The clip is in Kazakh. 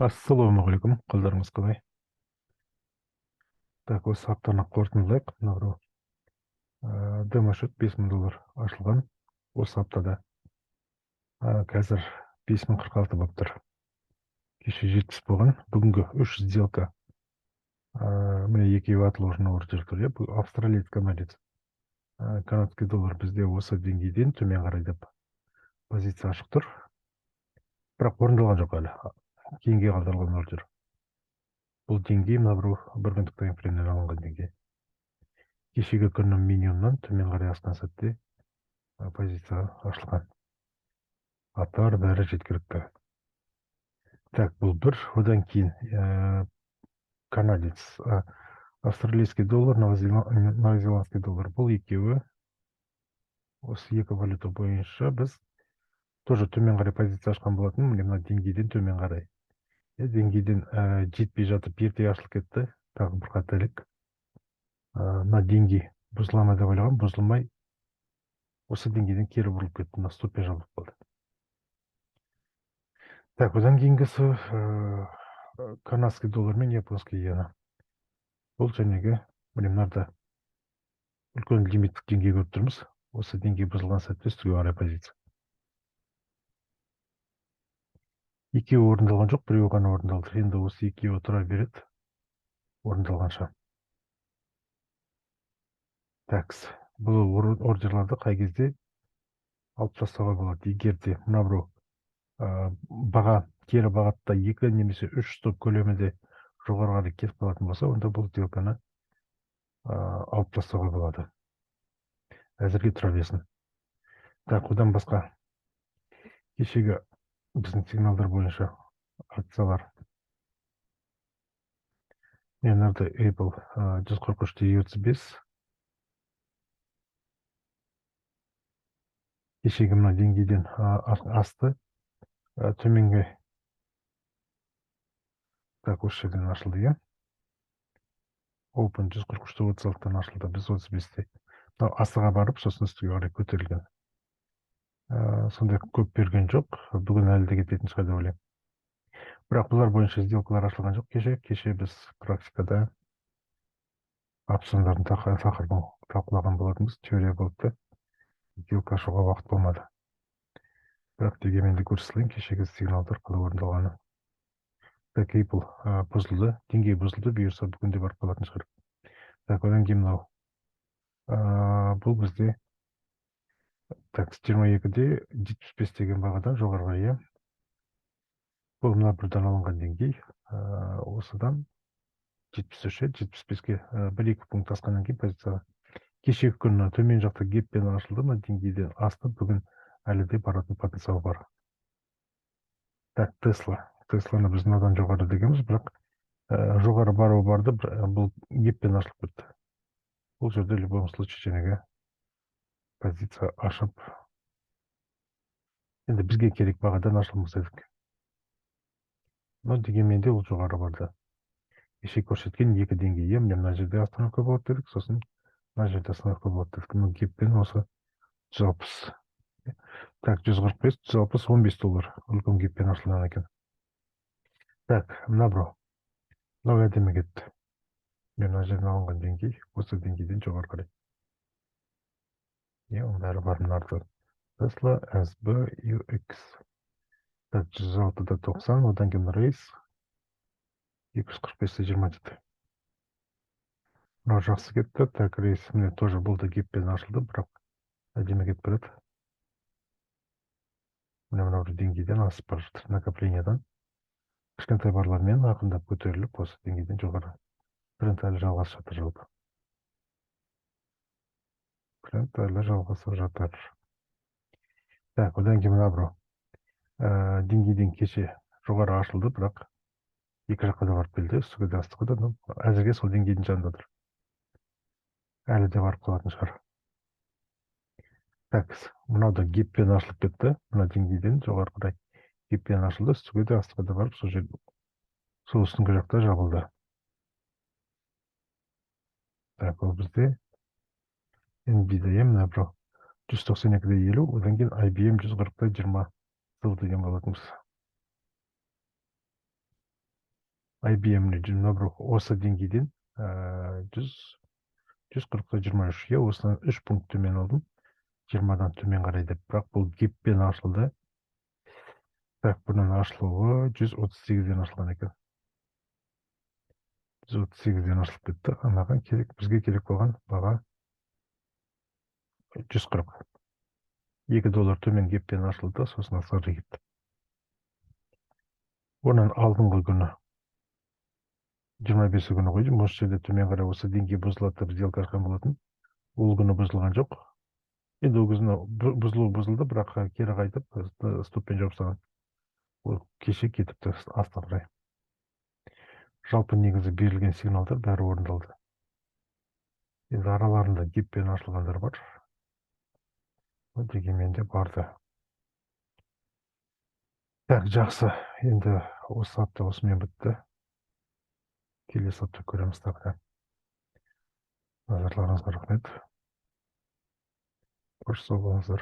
Ассалаумағалейкум, қалдарыңыз қалай? Так, осы аптаны қорытындылайық. Мынау демо-счет $5000 ашылған. Осы аптада қазір 5046 болып тұр. Кеше 70 болған. Бүгінгі 3 сделка. Міне екеуі отложено ордер тұр. Бұл австралиец канадец. Канадский доллар бізде осы деңгейден төмен қарай деп позиция ашық тұр. Бірақ орындалған жоқ әлі. Кейінге қалдырылған ордер. Бұл деңгей мына бір күндік таймфреймнен алынған деңгей. Кешегі күннің минимумнан төмен қарай асқан сәтте позиция ашылған. Аттар бәрі жеткілікті. Так, бұл бір. Одан кейін канадец, австралийский доллар, новозеландский доллар. Бұл екеуі осы екі валюта бойынша біз тоже төмен қарай позиция ашқан болатын. Мына деңгейден төмен қарай. Деңгейден жетпей жатып ерте ашылып кетті. Тағы бір қателік. Мына деңгей бұзыла деп ойлаған, бұзылмай осы деңгейден кері бұрылып кетті. Мына стоппен жабылып қалды. Так, одан кейінгісі канадский доллар мен японский иена. Бұл жәнегі мынарда үлкен лимиттік деңгей көріп тұрмыз. Осы деңгей бұзылған сәтте үстіге қарай позиция. Екеуі орындалған жоқ, біреуі ғана орындалды. Енді осы екеуі тұра береді орындалғанша. Так, бұл ордерларды қай кезде алып тастауға болады? Егер де мына біреу баға кері бағытта 2 немесе 3 стоп көлемінде жоғары қарай кетіп қалатын болса, онда бұл сделканы алып тастауға болады. Әзірге тұра берсін. Так, одан басқа кешегі біздің сигналдар бойынша акциялар. Мынада Apple 143.35. Кешегі мына деңгейден асты. Төменгі. Так, осы жерден ашылды, иә. Open 143.36-тан ашылды. Біз 35-те. Астыға барып, сосын үстіге қарай көтерілген. Сондай көп берген жоқ. Бүгін әлі де кететін шығар деп ойлаймын. Бірақ бұлар бойынша сделкалар ашылған жоқ кеше біз практикада опциондардың тақырыбын талқылаған болатынбыз. Теория болды. Сделка ашуға уақыт болмады. Бірақ дегенмен де көрсетілген кешегі сигналдар қалай орындалғаны. Так, Apple бұзылды, деңгей бұзылды, бұйырса бүгінде барып қалатын шығар. Так, одан кейін мынау. Бұл бізде 22-де 75 деген бағадан жоғарыға, иә. Бұл мына бірден алынған деңгей. Осыдан 73-75-ке 1-2 пункт асқаннан кейін позицияға. Кешегі күні төмен жақта геппен ашылды, мына деңгейден асты, бүгін әлі де баратын потенциал бар. Так, Тесланы біз мынадан жоғары дегенбіз, бірақ жоғары бару барды, бұл геппен ашылып кетті. Бұл жерде любом случае жәнегі позиция ашып, енді бізге керек бағадан ашылмас едік. Но дегенмен де ол жоғары барды. Кеше көрсеткен екі деңгейі, мына жерде остановка болады дедік, сосын мына жерде остановка болады дедік. Бұл геппен осы 160. Так, 145, 160, $15. Үлкен геппен ашылған екен. Так, мына біреу. Мынау әдемі кетті. Мына жерден алынған деңгей, осы деңгейден жоғары қарай. Оның бәрі бар мынарда. Tesla SBUX. Так, 106-да 90, одан кейін рейс 245-те 20 деді. Мынау жақсы кетті. Так, рейс міне тоже бұл да геппен ашылды, бірақ әдемі кетіп береді. Мынау деңгейден асып бар жатыр, накоплениядан. Кішкентай барлармен ақындап көтеріліп, осы деңгейден жоғары. Тренд әлі жалғасып жатыр жалпы. Тренд әлі жалғасып жатыр. Так, одан кейін мына біреу. Деңгейден кеше жоғары ашылды, бірақ екі жаққа да барып келді, үстіге де астыға да, әзірге сол деңгейдің жанындаdır. Әлі де барып қалатын шығар. Так, мынау да геппен ашылып кетті, мына деңгейден жоғары қарай геппен ашылды, үстіге де астыға да барып, сол үстіңгі жақта жабылды. Так, ол бізде NVIDIA мына біреу 192-де 50, одан кейін IBM 140-да 20 деген болатынбыз. IBM мына осы деңгейден 140-та 23-ге осыдан 3 пункт төмен алдым. 20-дан төмен қарай деп, бірақ бұл гиппен ашылды. Так, бұның ашылуы 138-ден ашылған екен. 138-ден ашылып кетті. Маған бізге керек болған баға 140. $2 төмен гиппен ашылды, сосын асқарды кетті. Оның алдыңғы күні 25 күні қойдым. Осы жерде төмен қарай осы деңгей бұзылады деп сделка ашқан болатын. Ол күні бұзылған жоқ. Енді ол күні бұзылды, бірақ кері қайтып стоппен жауып тастаған. Ол кеше кетіпті астына қарай. Жалпы негізі берілген сигналдар бәрі орындалды. Енді араларында гиппен ашылғандар бар. Дегенмен де барды. Так, жақсы. Енді осы апта осымен бітті. Келесі апта көреміз тағы. Назарларыңызға рахмет. Қош сау болыңыздар.